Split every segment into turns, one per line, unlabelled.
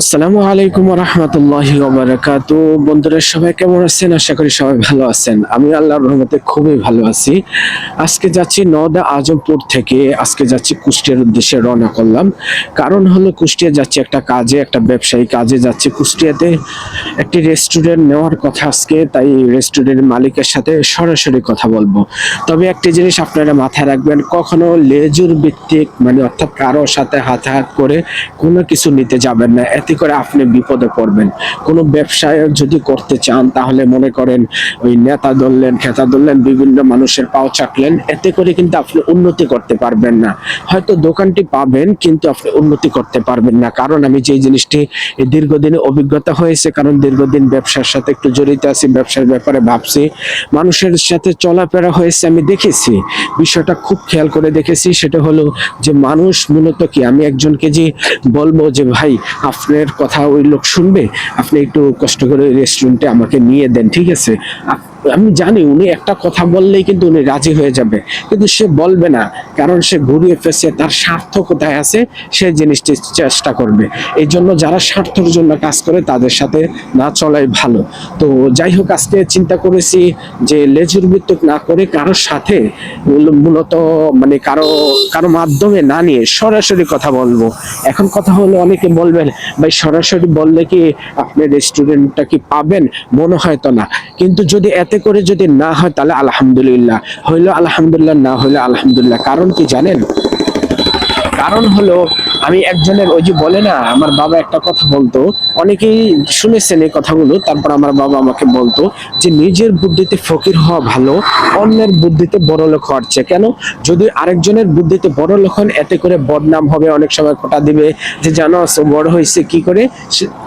আসসালামু আলাইকুম ওয়া রাহমাতুল্লাহি ওয়া বারাকাতু। বন্ধুরা সবাই কেমন আছেন? আশা করি সবাই ভালো আছেন। আমি আল্লাহর রহমতে খুবই ভালো আছি। আজকে যাচ্ছি নওদা আজমপুর থেকে আজকে যাচ্ছি কুষ্টিয়ার উদ্দেশ্যে রওনা করলাম। কারণ হলো কুষ্টিয়া যাচ্ছি একটা কাজে, একটা ব্যবসায়ী কাজে যাচ্ছি। কুষ্টিয়াতে একটি রেস্টুরেন্ট নেওয়ার কথা আজকে, তাই রেস্টুরেন্টের মালিকের সাথে সরাসরি কথা বলবো। তবে একটি জিনিস আপনারা মাথায় রাখবেন, কখনো লেজুর ভিত্তিক মানে অর্থাৎ কারোর সাথে হাত করে কোনো কিছু নিতে যাবেন না। এতে করে আপনি বিপদে পড়বেন। কোনো ব্যবসায় যদি করতে চান তাহলে মনে করেন ওই নেতা ধরলেন, খেতা ধরলেন, বিভিন্ন মানুষের পাও চাটলেন, এতে করে কিন্তু আপনি উন্নতি করতে পারবেন না। হয়তো দোকানটি পাবেন কিন্তু আপনি উন্নতি করতে পারবেন না। কারণ আমি যে জিনিসটি এই দীর্ঘদিনে অভিজ্ঞতা হয়েছে, কারণ দীর্ঘদিন ব্যবসার সাথে একটু জড়িত আছি, ব্যবসার ব্যাপারে ভাবছি, মানুষের সাথে চলাফেরা হয়েছে, আমি দেখেছি বিষয়টা খুব খেয়াল করে দেখেছি। সেটা হলো যে মানুষ মূলত কি, আমি একজনকে যে বলবো যে ভাই আপনার কথা ওই লোক শুনবে, আপনি একটু কষ্ট করে রেস্টুরেন্টে আমাকে নিয়ে দেন, ঠিক আছে? আমি জানি উনি একটা কথা বললেই কিন্তু উনি রাজি হয়ে যাবে, কিন্তু সে বলবে না। কারণ সে ঘুরিয়ে ফেসে তার স্বার্থ কোথায় আছে সে জিনিসটি চেষ্টা করবে। এই জন্য যারা স্বার্থের জন্য কাজ করে তাদের সাথে না চলাই ভালো। তো যাই হোক, আজকে চিন্তা করেছি যে লেজুর ভিত্তিক না করে কারোর সাথে মূলত মানে কারো কারো মাধ্যমে না নিয়ে সরাসরি কথা বলবো। এখন কথা হলো, অনেকে বলবেন ভাই সরাসরি বললে কি আপনি রেস্টুরেন্টটা কি পাবেন? মনে হয় তো না। কিন্তু যদি এতে করে যদি না হয় তাহলে আলহামদুলিল্লাহ, হইলো আলহামদুলিল্লাহ, না হইলো আলহামদুলিল্লাহ। কারণ কি জানেন? কারণ হলো আমি একজনের ওই যে বলে না, আমার বাবা একটা কথা বলতো, অনেকেই শুনেছেন এই কথাগুলো। তারপর আমার বাবা আমাকে বলতো যে নিজের বুদ্ধিতে ফকির হওয়া ভালো, অন্যের বুদ্ধিতে বড় লোক হওয়ার চেয়ে। কেন? যদি আরেকজনের বুদ্ধিতে বড় লোক হন, এতে করে বদনাম হবে, অনেক সময় খোটা দিবে যে জানো বড় হয়েছে কি করে,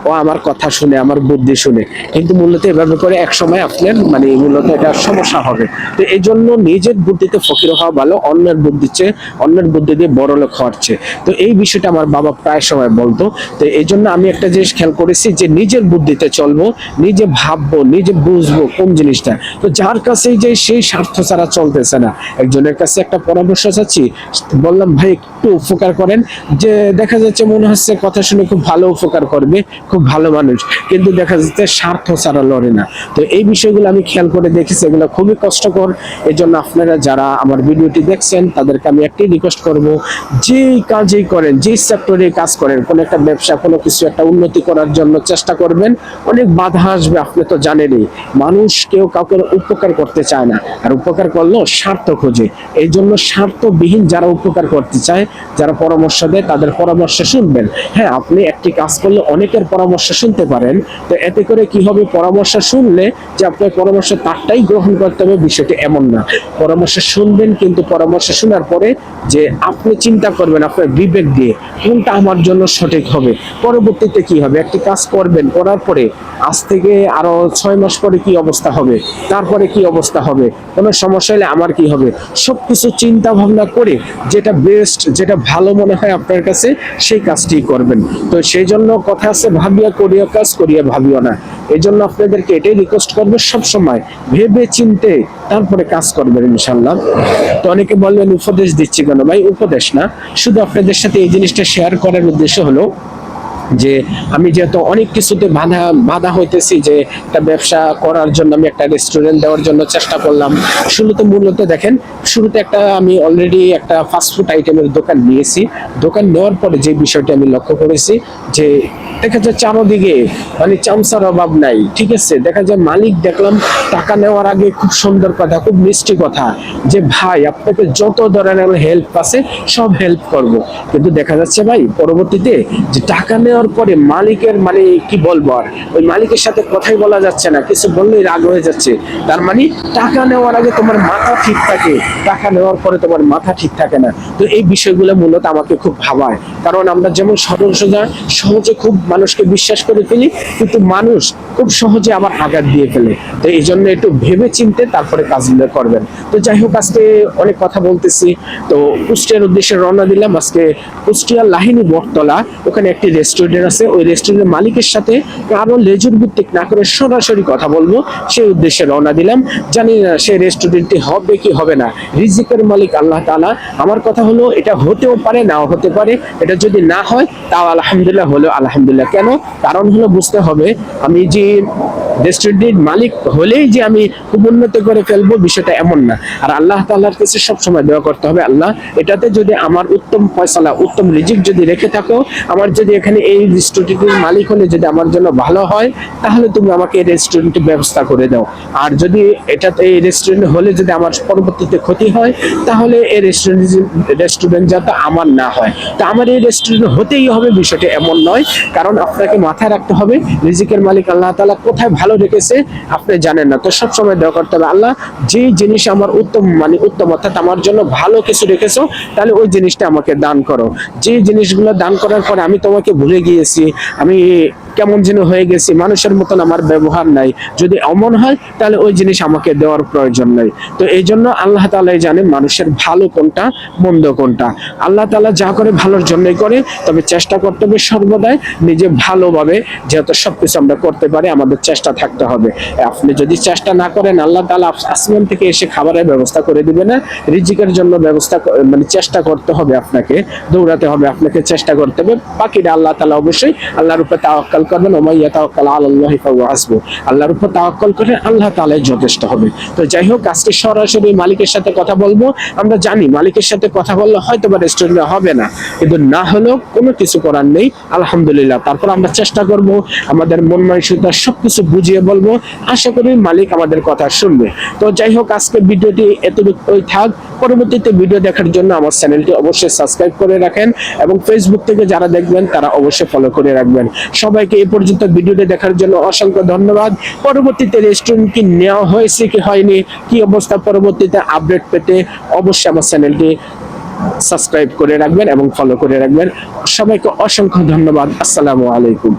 ও আমার কথা শুনে, আমার বুদ্ধি শুনে। কিন্তু মূলত এভাবে করে এক সময় আপনার মানে মূলত এটা সমস্যা হবে। তো এই জন্য নিজের বুদ্ধিতে ফকির হওয়া ভালো, অন্যের বুদ্ধির চেয়ে, অন্যের বুদ্ধি দিয়ে বড় লোক হওয়ার চেয়ে। তো এই বিষয়টা আমার বাবা প্রায় সময় বলতো। তো এই জন্য আমি একটা জিনিস খেয়াল করেছি যে নিজের বুদ্ধিতে চলবো, নিজে ভাববো, নিজে বুঝবো কোন জিনিসটা। তো যার কাছেই যে সেই স্বার্থ ছাড়া চলতেছে না, একজনের কাছে একটা পরামর্শ চাচ্ছি, বললাম ভাই একটু উপকার করেন। যে দেখা যাচ্ছে মনে হচ্ছে কথা শুনে খুব ভালো উপকার করবে, খুব ভালো মানুষ, কিন্তু দেখা যাচ্ছে স্বার্থ ছাড়া লড়ে না। তো এই বিষয়গুলো আমি খেয়াল করে দেখেছি, এগুলো খুবই কষ্টকর। এই জন্য আপনারা যারা আমার ভিডিওটি দেখছেন তাদেরকে আমি একটাই রিকোয়েস্ট করব, যেই কাজই করেন, যেই সেক্টরে কাজ করেন, কোনো একটা ব্যবসা, কোনো কিছু একটা উন্নতি করার জন্য চেষ্টা করবেন। অনেক বাধা আসবে, আপনি তো জানেনই। মানুষ কেউ কাউকে উপকার করতে চায় না, আর উপকার করলেও স্বার্থ খোঁজে। এই জন্য স্বার্থবিহীন যারা উপকার করতে চায়, যারা পরামর্শ দেয়, তাদের পরামর্শ শুনবেন। হ্যাঁ, আপনি একটি কাজ করলে অনেকের পরামর্শ শুনতে পারেন। তো এতে করে কি হবে, পরামর্শ শুনলে যে আপনার পরামর্শ তারটাই গ্রহণ করতে হবে বিষয়টি এমন না। পরামর্শ শুনবেন, কিন্তু পরামর্শ শোনার পরে যে আপনি চিন্তা করবেন আপনার বিবেক দিয়ে কোনটা আমার জন্য সঠিক হবে। পরবর্তীতে কি হবে, একটি কাজ করবেন, করার পরে আজ থেকে আরো 6 মাস পরে কি অবস্থা হবে, তারপরে কি অবস্থা হবে, কোনো সমস্যা হলে আমার কি হবে, সবকিছু চিন্তা ভাবনা করে যেটা বেস্ট, যেটা ভালো মনে হয় আপনার কাছে, সেই কাজটি করবেন। তো সেই জন্য কথা আছে, ভাবিয়া করিয়া কাজ, করিয়া ভাবিও না। এই জন্য আপনাদেরকে এটাই রিকোয়েস্ট করবো, সবসময় ভেবে চিনতে তারপরে কাজ করবেন ইনশাল্লাহ। তো অনেকে বলবেন উপদেশ দিচ্ছি কেন? ভাই উপদেশ না, শুধু আপনাদের সাথে এই জিনিসটা শেয়ার করার উদ্দেশ্য হলো যে আমি যেহেতু অনেক কিছুতে বাধা বাধা হইতেছি, যে একটা ব্যবসা করার জন্য আমি একটা রেস্টুরেন্ট দেওয়ার জন্য চেষ্টা করলাম। শুরুতে মূলত দেখেন, শুরুতে একটা আমি অলরেডি একটা ফাস্টফুড আইটেমের দোকান নিয়েছি। দোকান নেওয়ার পরে যে বিষয়টি আমি লক্ষ্য করেছি যে দেখা যায় চারদিকে মানে চামচার অভাব নাই, ঠিক আছে? দেখা যায় মালিক দেখলাম টাকা নেওয়ার আগে খুব সুন্দর কথা, খুব মিষ্টি কথা, যে ভাই আপনাকে যত ধরনের হেল্প আছে সব হেল্প করব। কিন্তু দেখা যাচ্ছে ভাই পরবর্তীতে যে টাকা নেওয়ার পরে মালিকের মানে কি বলবো, আর ওই মালিকের সাথে কথাই বলা যাচ্ছে না, কিছু বললেই রাগ হয়ে যাচ্ছে। তার মানে টাকা নেওয়ার আগে তোমার মাথা ঠিক থাকে, টাকা নেওয়ার পরে তোমার মাথা ঠিক থাকে না। তো এই বিষয়গুলো মূলত আমাকে খুব ভাবায়। কারণ আমরা যেমন সহজে সহজে খুব মানুষকে বিশ্বাস করে ফেলি, কিন্তু মানুষ খুব সহজে আবার আঘাত দিয়ে ফেলে। তো এই জন্য জন্য একটু ভেবে চিন্তে তারপরে কাজগুলো করবেন। তো যাই হোক, আজকে অনেক কথা বলতেছি, তো কুষ্টিয়ার উদ্দেশ্যে রওনা দিলাম। আজকে কুষ্টিয়ার লাহিনী বটতলা, ওখানে একটি রেস্টুরেন্ট আছে, ওই রেস্টুরেন্টের মালিকের সাথে আরো লেজুর ভিত্তিক না করে সরাসরি কথা বলবো, সেই উদ্দেশ্যে রওনা দিলাম। জানি না সেই রেস্টুরেন্টটি হবে কি হবে না, রিজিকের মালিক আল্লাহ তাআলা। আমার কথা হলো এটা হতেও পারে, নাও হতে পারে। এটা যদি না হয় তাও আলহামদুলিল্লাহ, হলো আলহামদুলিল্লাহ। কেন? কারণ হলো বুঝতে হবে, আমি যে রেস্টুরেন্টের মালিক হলেই যে আমি খুব উন্নত করে ফেলবো, বিষয়টা এমন না। আর আল্লাহ তাআলার কাছে সবসময় দোয়া করতে হবে, আল্লাহ এটাতে যদি আমার উত্তম ফয়সালা, উত্তম রিজিক যদি রেখে থাকো, আমার যদি এখানে এই রেস্টুরেন্টের মালিক হলে যদি আমার জন্য ভালো হয়, তাহলে তুমি আমাকে এই রেস্টুরেন্টের ব্যবস্থা করে দাও। আর যদি এটাতে এই রেস্টুরেন্ট হলে যদি আমার পরবর্তীতে ক্ষতি হয়, তাহলে এই রেস্টুরেন্ট যাতে আমার না হয়। তা আমার এই রেস্টুরেন্ট হতেই হবে, বিষয়টা এমন নয়। কারণ আপনাকে মাথায় রাখতে হবে, রিজিকের মালিক আল্লাহ তাআলা কোথায় ভালো রেখেছে আপনি জানেন না। তো সবসময় দোয়া করতে হবে, আল্লাহ যে জিনিস আমার উত্তম, মানে উত্তম অর্থাৎ আমার জন্য ভালো কিছু রেখেছো, তাহলে ওই জিনিসটা আমাকে দান করো। যে জিনিসগুলো দান করার পরে আমি তোমাকে ভুলে গিয়েছি, আমি কেমন যেন হয়ে গেছি, মানুষের মতন আমার ব্যবহার নাই, যদি এমন হয় তাহলে ওই জিনিস আমাকে দেওয়ার প্রয়োজন নাই। তো এই জন্য আল্লাহ তাআলাই জানে মানুষের ভালো কোনটা, মন্দ কোনটা। আল্লাহ তাআলা যা করে ভালোর জন্যই করে, তবে চেষ্টা করতে হবে সর্বদাই নিজে ভালোভাবে, যেহেতু সবকিছু আমরা করতে পারি, আমাদের চেষ্টা থাকতে হবে। আপনি যদি চেষ্টা না করেন, আল্লাহ তাআলা আসমান থেকে এসে খাবারের ব্যবস্থা করে দিবে না। রিজিকের জন্য ব্যবস্থা, মানে চেষ্টা করতে হবে, আপনাকে দৌড়াতে হবে, আপনাকে চেষ্টা করতে হবে। বাকিটা আল্লাহ তাআলা অবশ্যই, আল্লাহর উপর তাওয়াক্কুল করবেন, ওয়া মান ইয়াতাওয়াক্কাল আলাল্লাহি ফাহুয়া হাসবুহ। আল্লাহর উপর তাওয়াক্কুল করে আল্লাহ তাআলাই যথেষ্ট হবে। তো যাই হোক, আজকে সরাসরি মালিকের সাথে কথা বলবো। আমরা জানি মালিকের সাথে কথা বললে হয়তো বা রেস্টুরেন্টে হবে না, কিন্তু না হলেও কোনো কিছু করার নেই, আলহামদুলিল্লাহ। তারপর আমরা চেষ্টা করব, আমাদের মন মানসিকতা সবকিছু বুঝিয়ে বলবো, আশা করি মালিক আমাদের কথা শুনবে। তো যাই হোক, আজকে ভিডিওটি এতটুকুই থাক। পরবর্তীতে ভিডিও দেখার জন্য আমার চ্যানেলটি অবশ্যই সাবস্ক্রাইব করে রাখেন, এবং ফেসবুক থেকে যারা দেখবেন তারা অবশ্যই ফলো করে রাখবেন। সবাইকে এই পর্যন্ত ভিডিওটি দেখার জন্য অসংখ্য ধন্যবাদ। পরবর্তীতে রেস্টুরেন্ট কি নেওয়া হয়েছে কি হয়নি, কি অবস্থা, পরবর্তীতে আপডেট পেতে অবশ্যই আমার চ্যানেলটি সাবস্ক্রাইব করে রাখবেন এবং ফলো করে রাখবেন। সবাইকে অসংখ্য ধন্যবাদ। আসসালামু আলাইকুম।